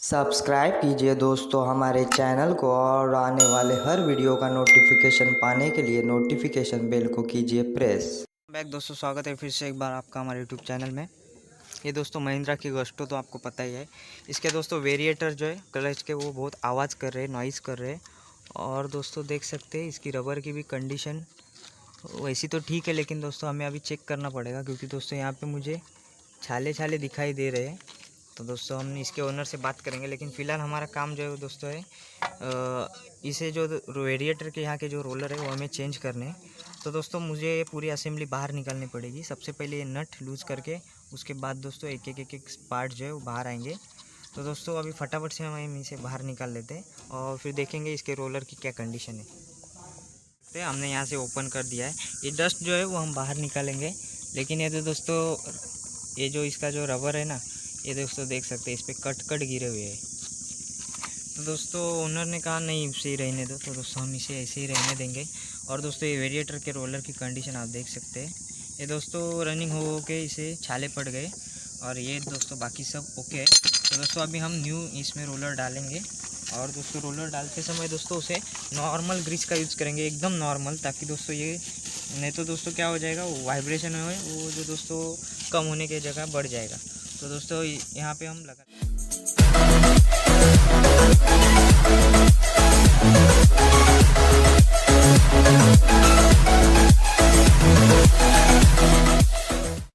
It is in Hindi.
सब्सक्राइब कीजिए दोस्तों हमारे चैनल को और आने वाले हर वीडियो का नोटिफिकेशन पाने के लिए नोटिफिकेशन बेल को कीजिए प्रेस। बैक दोस्तों, स्वागत है फिर से एक बार आपका हमारे यूट्यूब चैनल में। ये दोस्तों महिंद्रा की गस्टो तो आपको पता ही है। इसके दोस्तों वेरिएटर जो है क्लच के वो बहुत आवाज़ कर रहे हैं, नॉइज़ कर रहे हैं। और दोस्तों देख सकते हैं इसकी रबर की भी कंडीशन वैसी तो ठीक है, लेकिन दोस्तों हमें अभी चेक करना पड़ेगा क्योंकि दोस्तों यहाँ पे मुझे छाले छाले दिखाई दे रहे हैं। तो दोस्तों हम इसके ओनर से बात करेंगे, लेकिन फ़िलहाल हमारा काम जो है वो दोस्तों है इसे जो रेडिएटर के यहाँ के जो रोलर है वो हमें चेंज करने हैं। तो दोस्तों मुझे ये पूरी असेंबली बाहर निकालनी पड़ेगी। सबसे पहले ये नट लूज़ करके उसके बाद दोस्तों एक एक पार्ट जो है वो बाहर आएंगे। तो दोस्तों अभी फटाफट से हम इसे बाहर निकाल लेते हैं और फिर देखेंगे इसके रोलर की क्या कंडीशन है। हमने यहाँ से ओपन कर दिया है। ये डस्ट जो है वो हम बाहर निकालेंगे, लेकिन ये तो दोस्तों ये जो इसका जो रबर है ना, ये दोस्तों देख सकते हैं इस पर कट गिरे हुए हैं। तो दोस्तों ओनर ने कहा नहीं इसे ही रहने दो, तो दोस्तों हम इसे ऐसे ही रहने देंगे। और दोस्तों ये वेरिएटर के रोलर की कंडीशन आप देख सकते हैं। ये दोस्तों रनिंग हो के इसे छाले पड़ गए और ये दोस्तों बाकी सब ओके है। तो दोस्तों अभी हम न्यू इसमें रोलर डालेंगे और दोस्तों रोलर डालते समय दोस्तों उसे नॉर्मल ग्रीस का यूज़ करेंगे, एकदम नॉर्मल, ताकि दोस्तों ये नहीं तो दोस्तों क्या हो जाएगा, वो वाइब्रेशन है वो जो दोस्तों कम होने की जगह बढ़ जाएगा। तो दोस्तों यहाँ पे हम लगा